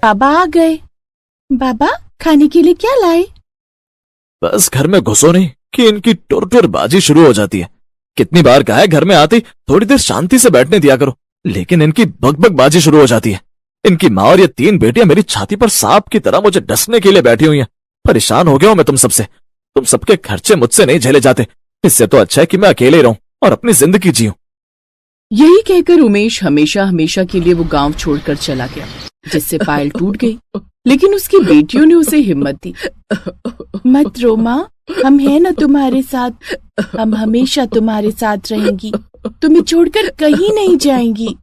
बाबा आ गए। बाबा, खाने के लिए क्या लाए? बस घर में घुसो नहीं कि इनकी टुर बाजी शुरू हो जाती है। कितनी बार कहा है घर में आते थोड़ी देर शांति से बैठने दिया करो, लेकिन इनकी बकबक बाजी शुरू हो जाती है। इनकी माँ और ये 3 बेटियां मेरी छाती पर सांप की तरह मुझे डसने के लिए बैठी हुई हैं। परेशान हो गया हूं मैं तुम सबसे। तुम सबके खर्चे मुझसे नहीं झेले जाते। इससे तो अच्छा है कि मैं अकेले ही रहूं और अपनी जिंदगी जीऊं। यही कहकर उमेश हमेशा हमेशा के लिए वो गांव छोड़कर चला गया, जिससे पायल टूट गई। लेकिन उसकी बेटियों ने उसे हिम्मत दी। मत रो माँ, हम हैं ना तुम्हारे साथ। हम हमेशा तुम्हारे साथ रहेंगी, तुम्हें छोड़कर कहीं नहीं जाएंगी।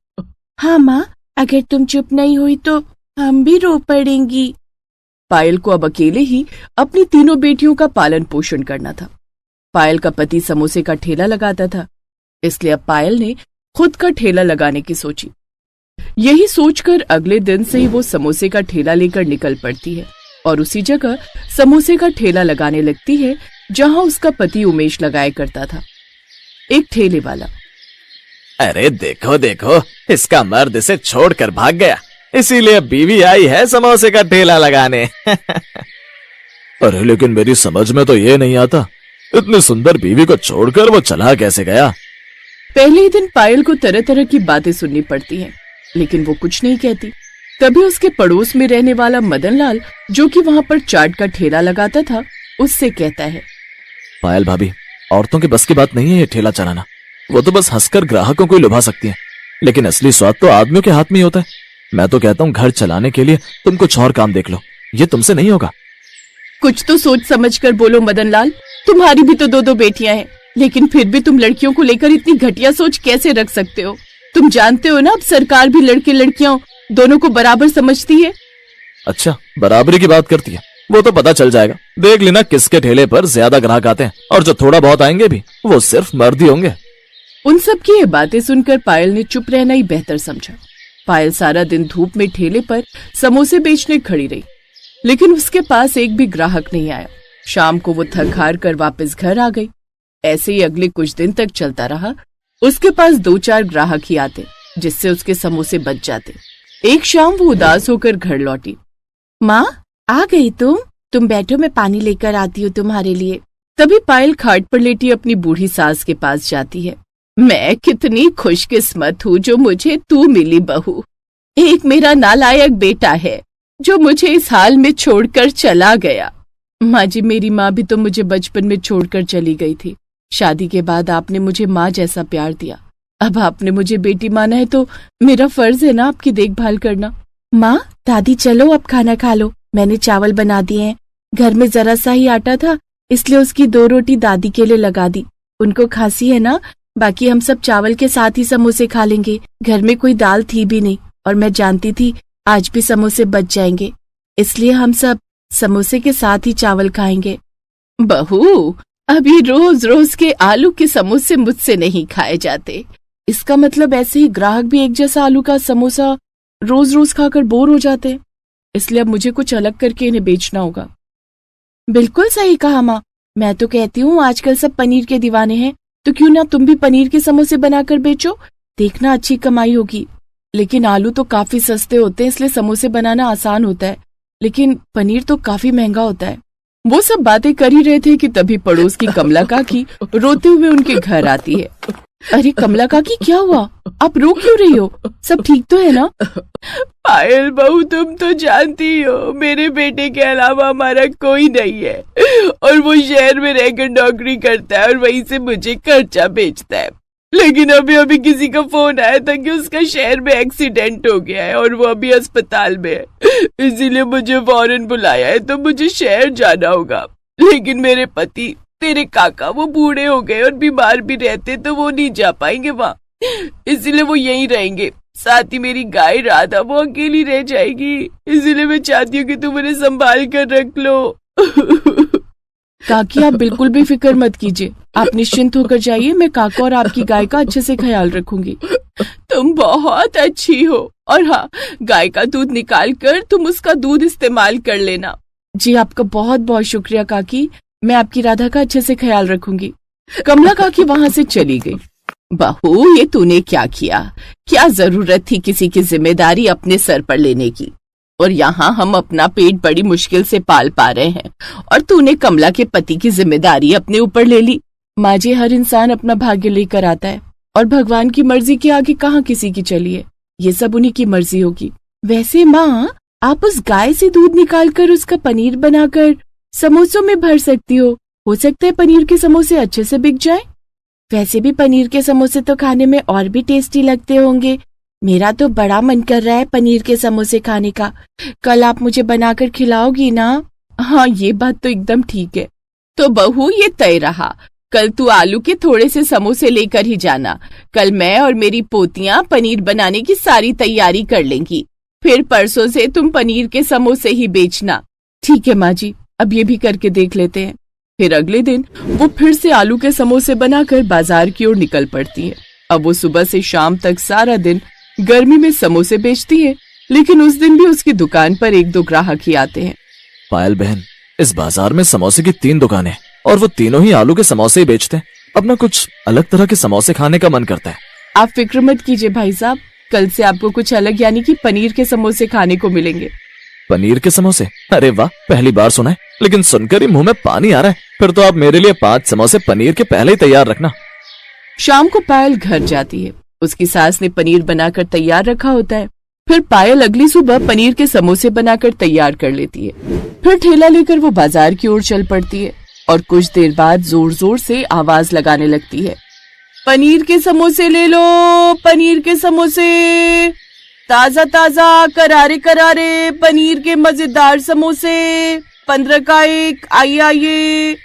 हाँ माँ, अगर तुम चुप नहीं हुई तो हम भी रो पड़ेंगी। पायल को अब अकेले ही अपनी तीनों बेटियों का पालन पोषण करना था। पायल का पति समोसे का ठेला लगाता था, इसलिए अब पायल ने खुद का ठेला लगाने की सोची। यही सोचकर अगले दिन से ही वो समोसे का ठेला लेकर निकल पड़ती है और उसी जगह समोसे का ठेला लगाने लगती है जहां उसका पति उमेश लगाया करता था। एक ठेले वाला, अरे देखो देखो, इसका मर्द इसे छोड़कर भाग गया, इसीलिए बीवी आई है समोसे का ठेला लगाने। अरे लेकिन मेरी समझ में तो ये नहीं आता, इतनी सुंदर बीवी को छोड़कर वो चला कैसे गया। पहले ही दिन पायल को तरह तरह की बातें सुननी पड़ती हैं, लेकिन वो कुछ नहीं कहती। तभी उसके पड़ोस में रहने वाला मदन लाल, जो कि वहां पर चाट का ठेला लगाता था, उससे कहता है, पायल भाभी, औरतों के बस की बात नहीं है ये ठेला चलाना। वो तो बस हंसकर ग्राहकों को ही लुभा सकती है, लेकिन असली स्वाद तो आदमियों के हाथ में ही होता है। मैं तो कहता हूँ घर चलाने के लिए तुम कुछ और काम देख लो, ये तुमसे नहीं होगा। कुछ तो सोच समझ कर बोलो मदन लाल, तुम्हारी भी तो 2 बेटियां हैं, लेकिन फिर भी तुम लड़कियों को लेकर इतनी घटिया सोच कैसे रख सकते हो? तुम जानते हो ना, अब सरकार भी लड़के लड़कियों दोनों को बराबर समझती है। अच्छा, बराबरी की बात करती है, वो तो पता चल जाएगा। देख लेना किसके ठेले पर ज्यादा ग्राहक आते हैं, और जो थोड़ा बहुत आएंगे भी वो सिर्फ मर्द ही होंगे। उन सब की ये बातें सुनकर पायल ने चुप रहना ही बेहतर समझा। पायल सारा दिन धूप में ठेले पर समोसे बेचने खड़ी रही, लेकिन उसके पास एक भी ग्राहक नहीं आया। शाम को वो थक हार कर वापस घर आ गई। ऐसे ही अगले कुछ दिन तक चलता रहा। उसके पास 2-4 ग्राहक ही आते, जिससे उसके समोसे बच जाते। एक शाम वो उदास होकर घर लौटी। माँ, आ गई तुम बैठो, मैं पानी लेकर आती हूँ तुम्हारे लिए। तभी पायल खाट पर लेटी अपनी बूढ़ी सास के पास जाती है। मैं कितनी खुशकिस्मत हूँ जो मुझे तू मिली बहू। एक मेरा नालायक बेटा है जो मुझे इस हाल में छोड़कर चला गया। माँ जी, मेरी माँ भी तो मुझे बचपन में छोड़कर चली गई थी। शादी के बाद आपने मुझे माँ जैसा प्यार दिया। अब आपने मुझे बेटी माना है तो मेरा फर्ज है ना आपकी देखभाल करना। माँ, दादी चलो अब खाना खा लो, मैंने चावल बना दिए हैं। घर में जरा सा ही आटा था, इसलिए उसकी 2 रोटी दादी के लिए लगा दी। उनको खांसी है ना, बाकी हम सब चावल के साथ ही समोसे खा लेंगे। घर में कोई दाल थी भी नहीं और मैं जानती थी आज भी समोसे बच जाएंगे, इसलिए हम सब समोसे के साथ ही चावल खाएंगे। बहू, अभी रोज रोज के आलू के समोसे मुझसे नहीं खाए जाते। इसका मतलब ऐसे ही ग्राहक भी एक जैसा आलू का समोसा रोज रोज खाकर बोर हो जाते हैं, इसलिए अब मुझे कुछ अलग करके इन्हें बेचना होगा। बिल्कुल सही कहा माँ, मैं तो कहती हूँ आजकल सब पनीर के दीवाने हैं, तो क्यों ना तुम भी पनीर के समोसे बनाकर बेचो, देखना अच्छी कमाई होगी। लेकिन आलू तो काफी सस्ते होते हैं, इसलिए समोसे बनाना आसान होता है, लेकिन पनीर तो काफी महंगा होता है। वो सब बातें कर ही रहे थे कि तभी पड़ोस की कमला काकी रोते हुए उनके घर आती है। अरे कमला काकी, क्या हुआ? आप रो क्यों रही हो? सब ठीक तो है ना? पायल बहू, तुम तो जानती हो मेरे बेटे के अलावा हमारा कोई नहीं है, और वो शहर में रहकर नौकरी करता है और वहीं से मुझे खर्चा भेजता है। लेकिन अभी अभी किसी का फोन आया था कि उसका शहर में एक्सीडेंट हो गया है और वो अभी अस्पताल में है, इसीलिए मुझे फौरन बुलाया है, तो मुझे शहर जाना होगा। लेकिन मेरे पति, तेरे काका, वो बूढ़े हो गए और बीमार भी रहते, तो वो नहीं जा पाएंगे वहाँ, इसीलिए वो यहीं रहेंगे। साथ ही मेरी गाय राधा, वो अकेली रह जाएगी, इसीलिए मैं चाहती हूँ कि तुम उन्हें संभाल कर रख लो। काकी, आप बिल्कुल भी फिक्र मत कीजिए, आप निश्चिंत होकर जाइए, मैं काका और आपकी गाय का अच्छे से ख्याल रखूंगी। तुम बहुत अच्छी हो, और हाँ, गाय का दूध निकाल कर तुम उसका दूध इस्तेमाल कर लेना। जी, आपका बहुत बहुत शुक्रिया काकी, मैं आपकी राधा का अच्छे से ख्याल रखूंगी। कमला काकी वहां से चली गई। बहू, ये तूने क्या किया? क्या जरूरत थी किसी की जिम्मेदारी अपने सर पर लेने की? और यहाँ हम अपना पेट बड़ी मुश्किल से पाल पा रहे हैं और तूने कमला के पति की जिम्मेदारी अपने ऊपर ले ली। माँ जी, हर इंसान अपना भाग्य लेकर आता है और भगवान की मर्जी के आगे कहाँ किसी की चली है। ये सब उन्हीं की मर्जी होगी। वैसे माँ, आप उस गाय से दूध निकालकर उसका पनीर बनाकर समोसों में भर सकती हो सकता है पनीर के समोसे अच्छे से बिक जाए। वैसे भी पनीर के समोसे तो खाने में और भी टेस्टी लगते होंगे। मेरा तो बड़ा मन कर रहा है पनीर के समोसे खाने का। कल आप मुझे बनाकर खिलाओगी ना? हाँ, ये बात तो एकदम ठीक है। तो बहू, ये तय रहा, कल तू आलू के थोड़े से समोसे लेकर ही जाना। कल मैं और मेरी पोतियां पनीर बनाने की सारी तैयारी कर लेंगी। फिर परसों से तुम पनीर के समोसे ही बेचना। ठीक है माँ जी, अब ये भी करके देख लेते हैं। फिर अगले दिन वो फिर से आलू के समोसे बनाकर बाजार की ओर निकल पड़ती है। अब वो सुबह से शाम तक सारा दिन गर्मी में समोसे बेचती है, लेकिन उस दिन भी उसकी दुकान पर 1-2 ग्राहक ही आते हैं। पायल बहन, इस बाजार में समोसे की 3 दुकानें और वो तीनों ही आलू के समोसे ही बेचते हैं। अपना कुछ अलग तरह के समोसे खाने का मन करता है। आप फिक्र मत कीजिए भाई साहब, कल से आपको कुछ अलग यानी कि पनीर के समोसे खाने को मिलेंगे। पनीर के समोसे? अरे वाह, पहली बार सुना है, लेकिन सुनकर ही मुंह में पानी आ रहा है। फिर तो आप मेरे लिए 5 समोसे पनीर के पहले ही तैयार रखना। शाम को पायल घर जाती है। उसकी सास ने पनीर बनाकर तैयार रखा होता है। फिर पायल अगली सुबह पनीर के समोसे बनाकर तैयार कर लेती है। फिर ठेला लेकर वो बाजार की ओर चल पड़ती है और कुछ देर बाद जोर जोर से आवाज लगाने लगती है, पनीर के समोसे ले लो, पनीर के समोसे, ताजा ताजा करारे करारे पनीर के मजेदार समोसे, 15 का 1, आइए आइए।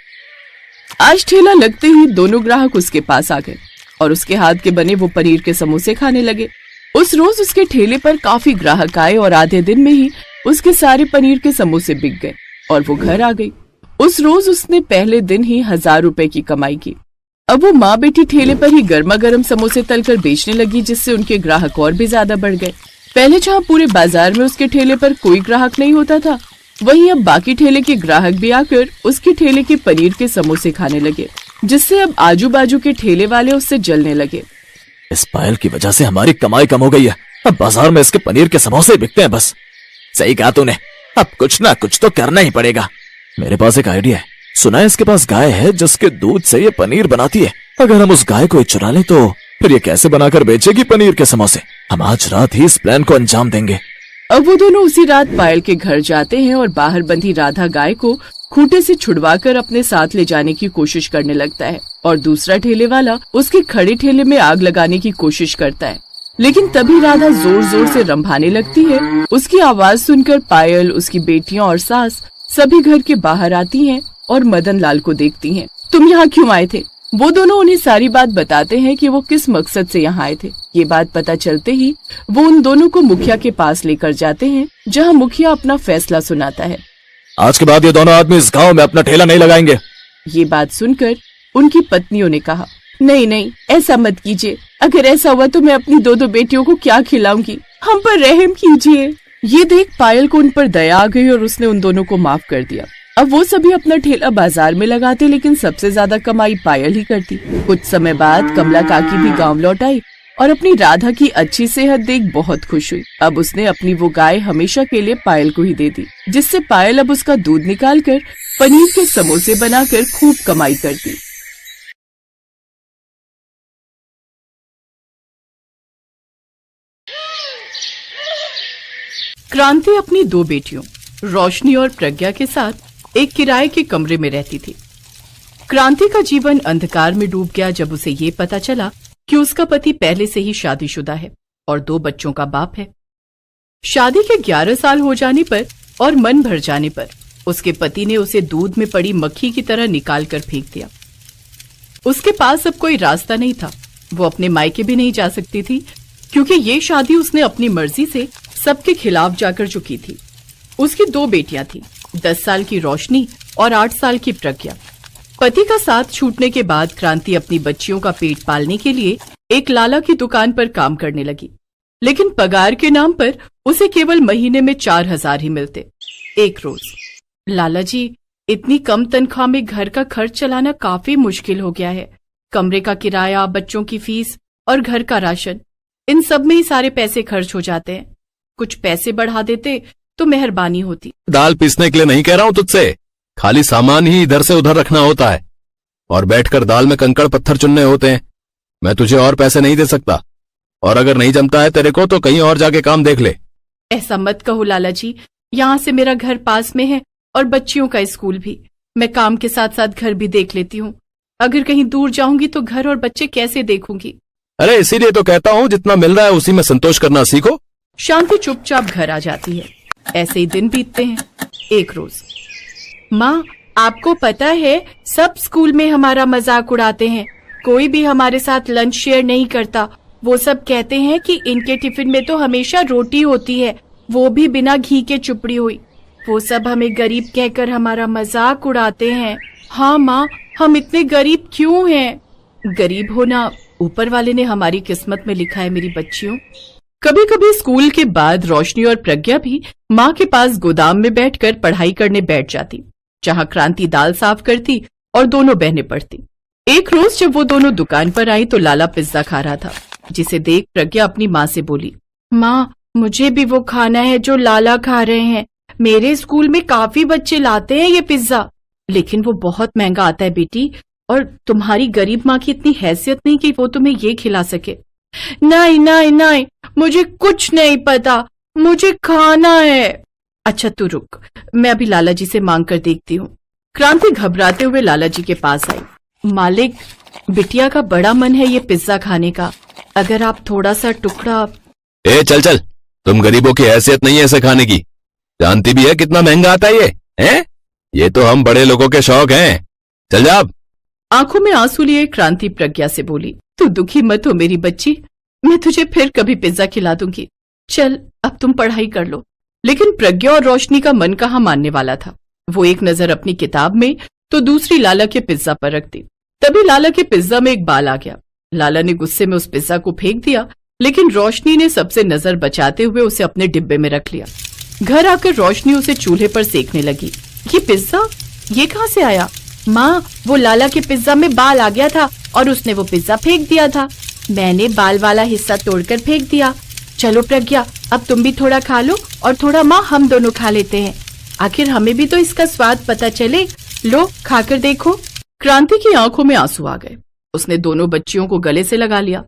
आज ठेला लगते ही दोनों ग्राहक उसके पास आ गए और उसके हाथ के बने वो पनीर के समोसे खाने लगे। उस रोज उसके ठेले पर काफी ग्राहक आए और आधे दिन में ही उसके सारे पनीर के समोसे बिक गए और वो घर आ गई। उस रोज उसने पहले दिन ही 1000 रुपए की कमाई की। अब वो माँ बेटी ठेले पर ही गर्मा गर्म समोसे तलकर बेचने लगी, जिससे उनके ग्राहक और भी ज्यादा बढ़ गए। पहले जहाँ पूरे बाजार में उसके ठेले पर कोई ग्राहक नहीं होता था, वहीं अब बाकी ठेले के ग्राहक भी आकर उसके ठेले के पनीर के समोसे खाने लगे, जिससे अब आजू बाजू के ठेले वाले उससे जलने लगे। इस पायल की वजह से हमारी कमाई कम हो गई है। अब बाजार में इसके पनीर के समोसे बिकते हैं बस। सही कहा तूने, अब कुछ ना कुछ तो करना ही पड़ेगा। मेरे पास एक आइडिया है। सुना है इसके पास गाय है जिसके दूध से ये पनीर बनाती है। अगर हम उस गाय को ही चुरा लें तो फिर ये कैसे बनाकर बेचेगी पनीर के समोसे? हम आज रात ही इस प्लान को अंजाम देंगे। अब वो दोनों उसी रात पायल के घर जाते हैं और बाहर बंधी राधा गाय को खूंटे से छुड़वाकर अपने साथ ले जाने की कोशिश करने लगता है और दूसरा ठेले वाला उसके खड़े ठेले में आग लगाने की कोशिश करता है। लेकिन तभी राधा जोर जोर से रंभाने लगती है। उसकी आवाज सुनकर पायल, उसकी बेटियां और सास सभी घर के बाहर आती हैं और मदन लाल को देखती हैं। तुम यहाँ क्यों आए थे? वो दोनों उन्हें सारी बात बताते हैं कि वो किस मकसद से यहाँ आए थे। ये बात पता चलते ही वो उन दोनों को मुखिया के पास लेकर जाते हैं, जहाँ मुखिया अपना फैसला सुनाता है। आज के बाद ये दोनों आदमी इस गांव में अपना ठेला नहीं लगाएंगे। ये बात सुनकर उनकी पत्नियों ने कहा, नहीं नहीं, ऐसा मत कीजिए। अगर ऐसा हुआ तो मैं अपनी 2 बेटियों को क्या खिलाऊंगी? हम पर रहम कीजिए। ये देख पायल को उन पर दया आ गई और उसने उन दोनों को माफ कर दिया। अब वो सभी अपना ठेला बाजार में लगाते, लेकिन सबसे ज्यादा कमाई पायल ही करती। कुछ समय बाद कमला काकी भी गांव लौट आई और अपनी राधा की अच्छी सेहत देख बहुत खुश हुई। अब उसने अपनी वो गाय हमेशा के लिए पायल को ही दे दी, जिससे पायल अब उसका दूध निकालकर पनीर के समोसे बनाकर खूब कमाई करती। क्रांति अपनी 2 बेटियों रोशनी और प्रज्ञा के साथ एक किराए के कमरे में रहती थी। क्रांति का जीवन अंधकार में डूब गया जब उसे ये पता चला कि उसका पति पहले से ही शादीशुदा है और 2 बच्चों का बाप है। शादी के 11 साल हो जाने पर और मन भर जाने पर उसके पति ने उसे दूध में पड़ी मक्खी की तरह निकाल कर फेंक दिया। उसके पास अब कोई रास्ता नहीं था। वो अपने मायके भी नहीं जा सकती थी, क्योंकि ये शादी उसने अपनी मर्जी से सबके खिलाफ जाकर जो की थी। उसकी 2 बेटियां थी, 10 साल की रोशनी और 8 साल की प्रज्ञा। पति का साथ छूटने के बाद क्रांति अपनी बच्चियों का पेट पालने के लिए एक लाला की दुकान पर काम करने लगी, लेकिन पगार के नाम पर उसे केवल महीने में 4000 ही मिलते। एक रोज, लाला जी, इतनी कम तनख्वाह में घर का खर्च चलाना काफी मुश्किल हो गया है। कमरे का किराया, बच्चों की फीस और घर का राशन, इन सब में ही सारे पैसे खर्च हो जाते हैं। कुछ पैसे बढ़ा देते तो मेहरबानी होती। दाल पीसने के लिए नहीं कह रहा हूं तुझसे, खाली सामान ही इधर से उधर रखना होता है और बैठकर दाल में कंकड़ पत्थर चुनने होते हैं। मैं तुझे और पैसे नहीं दे सकता, और अगर नहीं जमता है तेरे को तो कहीं और जाके काम देख ले। ऐसा मत कहो लाला जी, यहाँ से मेरा घर पास में है और बच्चियों का स्कूल भी। मैं काम के साथ साथ घर भी देख लेती हूँ। अगर कहीं दूर जाऊंगी तो घर और बच्चे कैसे देखूंगी? अरे इसीलिए तो कहता हूँ जितना मिल रहा है उसी में संतोष करना सीखो। शांति चुपचाप घर आ जाती है। ऐसे ही दिन बीतते हैं। एक रोज, माँ आपको पता है सब स्कूल में हमारा मजाक उड़ाते हैं, कोई भी हमारे साथ लंच शेयर नहीं करता। वो सब कहते हैं कि इनके टिफिन में तो हमेशा रोटी होती है, वो भी बिना घी के चुपड़ी हुई। वो सब हमें गरीब कहकर हमारा मजाक उड़ाते हैं। हाँ माँ, हम इतने गरीब क्यों हैं? गरीब होना ऊपर वाले ने हमारी किस्मत में लिखा है मेरी बच्चियों। कभी कभी स्कूल के बाद रोशनी और प्रज्ञा भी माँ के पास गोदाम में बैठकर पढ़ाई करने बैठ जाती, जहाँ क्रांति दाल साफ करती और दोनों बहनें पढ़ती। एक रोज जब वो दोनों दुकान पर आई तो लाला पिज्जा खा रहा था, जिसे देख प्रज्ञा अपनी माँ से बोली, माँ मुझे भी वो खाना है जो लाला खा रहे हैं। मेरे स्कूल में काफी बच्चे लाते हैं ये पिज्जा, लेकिन वो बहुत महंगा आता है बेटी, और तुम्हारी गरीब माँ की इतनी हैसियत नहीं कि वो तुम्हें ये खिला सके। नहीं नहीं नहीं, मुझे कुछ नहीं पता, मुझे खाना है। अच्छा तू रुक, मैं अभी लाला जी से मांग कर देखती हूँ। क्रांति घबराते हुए लाला जी के पास आई। मालिक, बिटिया का बड़ा मन है ये पिज्जा खाने का, अगर आप थोड़ा सा टुकड़ा। ए चल चल, तुम गरीबों की हैसियत नहीं है ऐसे खाने की, जानती भी है कितना महंगा आता है ये हैं? ये तो हम बड़े लोगों के शौक हैं, चल जा। आंखों में आंसू लिए क्रांति प्रज्ञा से बोली, तू दुखी मत हो मेरी बच्ची, मैं तुझे फिर कभी पिज्जा खिला दूंगी। चल अब तुम पढ़ाई कर लो। लेकिन प्रज्ञा और रोशनी का मन कहाँ मानने वाला था। वो एक नजर अपनी किताब में तो दूसरी लाला के पिज्जा पर रखती। तभी लाला के पिज्जा में एक बाल आ गया। लाला ने गुस्से में उस पिज्जा को फेंक दिया, लेकिन रोशनी ने सबसे नजर बचाते हुए उसे अपने डिब्बे में रख लिया। घर आकर रोशनी उसे चूल्हे पर सेकने लगी। ये पिज्जा ये कहाँ से आया? माँ, वो लाला के पिज्जा में बाल आ गया था और उसने वो पिज्जा फेंक दिया था। मैंने बाल वाला हिस्सा तोड़कर फेंक दिया। चलो प्रज्ञा, अब तुम भी थोड़ा खा लो और थोड़ा माँ हम दोनों खा लेते हैं, आखिर हमें भी तो इसका स्वाद पता चले। लो खाकर देखो। क्रांति की आंखों में आंसू आ गए। उसने दोनों बच्चियों को गले से लगा लिया।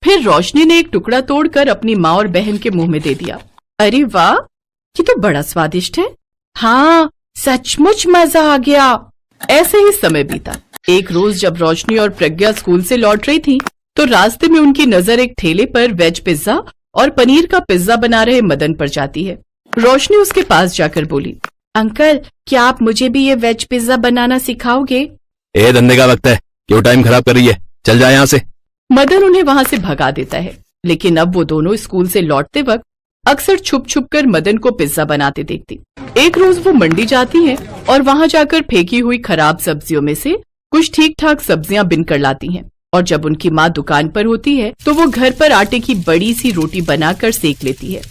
फिर रोशनी ने एक टुकड़ा तोड़कर अपनी माँ और बहन के मुंह में दे दिया। अरे वाह, ये तो बड़ा स्वादिष्ट है। हाँ, सचमुच मजा आ गया। ऐसे ही समय बीता। एक रोज जब रोशनी और प्रज्ञा स्कूल से लौट रही थी, तो रास्ते में उनकी नजर एक ठेले पर वेज पिज्जा और पनीर का पिज्जा बना रहे मदन पर जाती है। रोशनी उसके पास जाकर बोली, अंकल क्या आप मुझे भी ये वेज पिज्जा बनाना सिखाओगे? ए धंधे का वक्त है, क्यों टाइम खराब कर रही है, चल जा यहाँ से। मदन उन्हें वहाँ से भगा देता है। लेकिन अब वो दोनों स्कूल से लौटते वक्त अक्सर छुप छुप कर मदन को पिज्जा बनाते देखती। एक रोज वो मंडी जाती हैं और वहाँ जाकर फेंकी हुई खराब सब्जियों में से कुछ ठीक ठाक सब्जियां बिन कर लाती हैं। और जब उनकी माँ दुकान पर होती है तो वो घर पर आटे की बड़ी सी रोटी बनाकर सेक लेती है।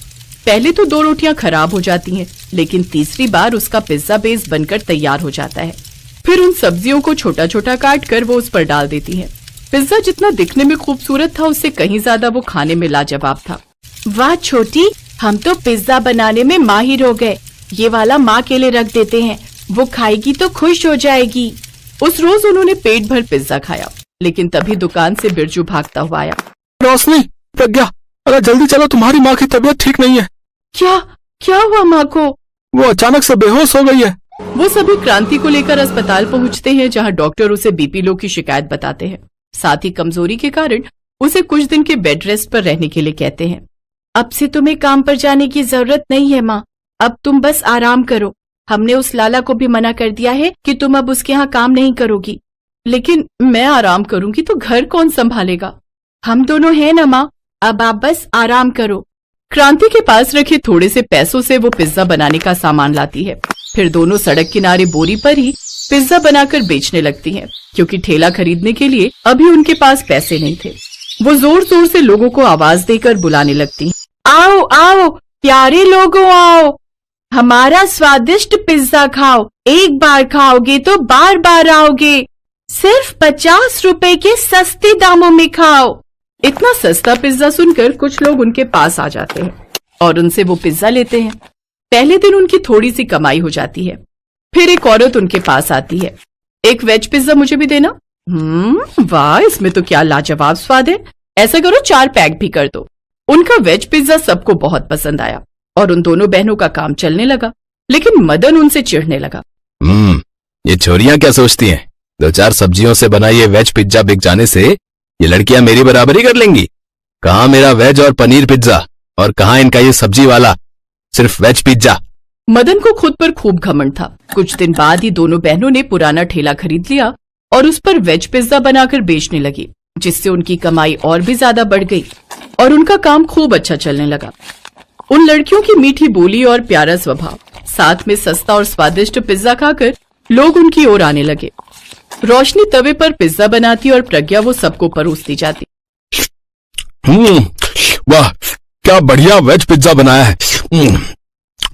पहले तो 2 रोटियां खराब हो जाती हैं, लेकिन तीसरी बार उसका पिज्जा बेस बनकर तैयार हो जाता है। फिर उन सब्जियों को छोटा छोटा काट कर वो उस पर डाल देती है। पिज्जा जितना दिखने में खूबसूरत था, उससे कहीं ज्यादा वो खाने में लाजवाब था। वाह छोटी, हम तो पिज्जा बनाने में माहिर हो गए। ये वाला माँ के लिए रख देते हैं, वो खाएगी तो खुश हो जाएगी। उस रोज उन्होंने पेट भर पिज्जा खाया, लेकिन तभी दुकान से बिरजू भागता हुआ आया। रोशनी, प्रज्ञा, अरे जल्दी चलो, तुम्हारी माँ की तबीयत ठीक नहीं है। क्या हुआ माँ को? वो अचानक से बेहोश हो गई है। वो सभी क्रांति को लेकर अस्पताल पहुँचते हैं, जहाँ डॉक्टर उसे बीपी लो की शिकायत बताते हैं। साथ ही कमजोरी के कारण उसे कुछ दिन के बेड रेस्ट पर रहने के लिए कहते हैं। अब से तुम्हें काम पर जाने की जरूरत नहीं है माँ, अब तुम बस आराम करो। हमने उस लाला को भी मना कर दिया है कि तुम अब उसके यहाँ काम नहीं करोगी। लेकिन मैं आराम करूंगी तो घर कौन संभालेगा? हम दोनों हैं ना माँ, अब आप बस आराम करो। क्रांति के पास रखे थोड़े से पैसों से वो पिज्जा बनाने का सामान लाती है। फिर दोनों सड़क किनारे बोरी पर ही पिज्जा बनाकर बेचने लगती हैं, क्योंकि ठेला खरीदने के लिए अभी उनके पास पैसे नहीं थे। वो जोर जोर से लोगों को आवाज देकर बुलाने लगती, आओ आओ प्यारे लोगों, आओ हमारा स्वादिष्ट पिज्जा खाओ, एक बार खाओगे तो बार बार आओगे। सिर्फ 50 रुपए के सस्ते दामों में खाओ। इतना सस्ता पिज्जा सुनकर कुछ लोग उनके पास आ जाते हैं और उनसे वो पिज्जा लेते हैं। पहले दिन उनकी थोड़ी सी कमाई हो जाती है। फिर एक औरत उनके पास आती है, एक वेज पिज्जा मुझे भी देना। वाह, इसमें तो क्या लाजवाब स्वाद है, ऐसा करो 4 पैक भी कर दो। उनका वेज पिज्जा सबको बहुत पसंद आया और उन दोनों बहनों का काम चलने लगा। लेकिन मदन उनसे चिढ़ने लगा। ये छोरियां क्या सोचती हैं? 2-4 सब्जियों से बना ये वेज पिज्जा बिक जाने से ये लड़कियां मेरी बराबरी कर लेंगी। कहाँ मेरा वेज और पनीर पिज्जा और कहाँ इनका ये सब्जी वाला सिर्फ वेज पिज्जा। मदन को खुद पर खूब घमंड था। कुछ दिन बाद ही दोनों बहनों ने पुराना ठेला खरीद लिया और उस पर वेज पिज्जा बनाकर बेचने लगी, जिससे उनकी कमाई और भी ज्यादा बढ़ गई और उनका काम खूब अच्छा चलने लगा। उन लड़कियों की मीठी बोली और प्यारा स्वभाव, साथ में सस्ता और स्वादिष्ट पिज्जा खाकर लोग उनकी ओर आने लगे। रोशनी तवे पर पिज्जा बनाती और प्रज्ञा वो सबको परोसती जाती। वाह, क्या बढ़िया वेज पिज्जा बनाया है।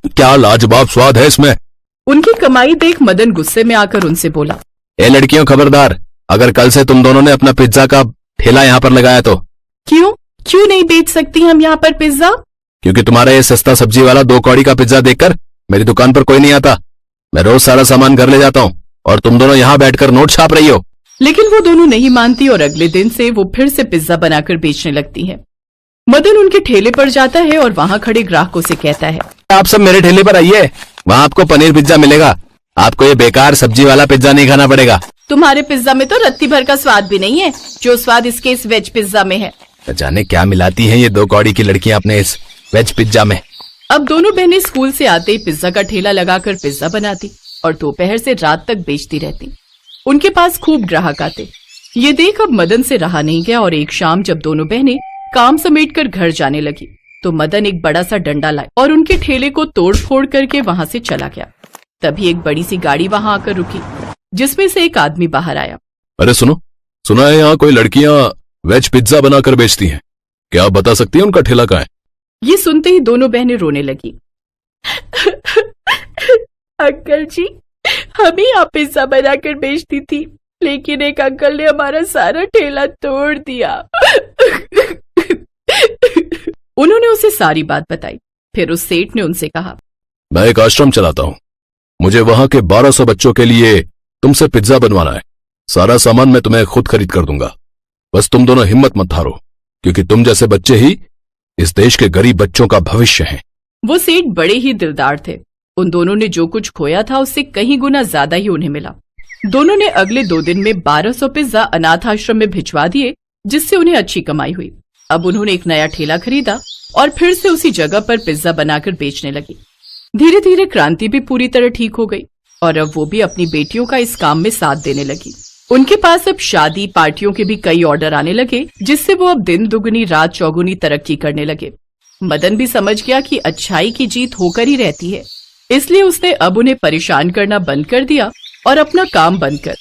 क्या लाजवाब स्वाद है इसमें। उनकी कमाई देख मदन गुस्से में आकर उनसे बोला, ए लड़कियों, खबरदार, अगर कल से तुम दोनों ने अपना पिज्जा का ठेला यहाँ पर लगाया तो। क्यों नहीं बेच सकती हम यहाँ पर पिज्जा? क्योंकि तुम्हारा ये सस्ता सब्जी वाला 2 कौड़ी का पिज्जा देखकर मेरी दुकान पर कोई नहीं आता। मैं रोज सारा सामान घर ले जाता हूँ और तुम दोनों यहाँ बैठकर नोट छाप रही हो। लेकिन वो दोनों नहीं मानती और अगले दिन से वो फिर से पिज्जा बनाकर बेचने लगती है। मदन उनके ठेले पर जाता है और वहाँ खड़े ग्राहकों से कहता है, आप सब मेरे ठेले पर आइए, वहाँ आपको पनीर पिज्जा मिलेगा। आपको ये बेकार सब्जी वाला पिज्जा नहीं खाना पड़ेगा। तुम्हारे पिज्जा में तो रत्ती भर का स्वाद भी नहीं है जो स्वाद इसके इस वेज पिज्जा में है। जाने क्या मिलाती हैं ये 2 कौड़ी की लड़कियां अपने इस वेज पिज्जा में। अब दोनों बहनें स्कूल से आते ही पिज्जा का ठेला लगाकर पिज्जा बनाती और दोपहर से रात तक बेचती रहती। उनके पास खूब ग्राहक आते। ये देख अब मदन से रहा नहीं गया और एक शाम जब दोनों बहनें काम समेटकर घर जाने लगी तो मदन एक बड़ा सा डंडा लाए और उनके ठेले को तोड़ फोड़ करके वहां से चला गया। तभी एक बड़ी सी गाड़ी वहां आकर रुकी, जिसमें से एक आदमी बाहर आया। अरे सुना है यहाँ कोई लड़कियां वेज पिज्जा बनाकर बेचती हैं, क्या आप बता सकती हैं उनका ठेला कहाँ है? ये सुनते ही दोनों बहनें रोने लगी। अंकल जी, हम ही यहाँ पिज्जा बनाकर बेचती थी, लेकिन एक अंकल ने हमारा सारा ठेला तोड़ दिया। उन्होंने उसे सारी बात बताई। फिर उस सेठ ने उनसे कहा, मैं एक आश्रम चलाता हूँ, मुझे वहां के 1200 बच्चों के लिए तुमसे पिज्जा बनवाना है। सारा सामान मैं तुम्हें खुद खरीद कर दूंगा, बस तुम दोनों हिम्मत मत हारो, क्योंकि तुम जैसे बच्चे ही इस देश के गरीब बच्चों का भविष्य हैं। वो सेठ बड़े ही दिलदार थे। उन दोनों ने जो कुछ खोया था उससे कहीं गुना ज्यादा ही उन्हें मिला। दोनों ने अगले 2 दिन में 1200 पिज्जा अनाथ आश्रम में भिजवा दिए, जिससे उन्हें अच्छी कमाई हुई। अब उन्होंने एक नया ठेला खरीदा और फिर से उसी जगह पर पिज्जा बनाकर बेचने लगी। धीरे धीरे क्रांति भी पूरी तरह ठीक हो गई और अब वो भी अपनी बेटियों का इस काम में साथ देने लगी। उनके पास अब शादी पार्टियों के भी कई ऑर्डर आने लगे, जिससे वो अब दिन दुगनी रात चौगुनी तरक्की करने लगे। मदन भी समझ गया कि अच्छाई की जीत होकर ही रहती है, इसलिए उसने अब उन्हें परेशान करना बंद कर दिया और अपना काम बंद कर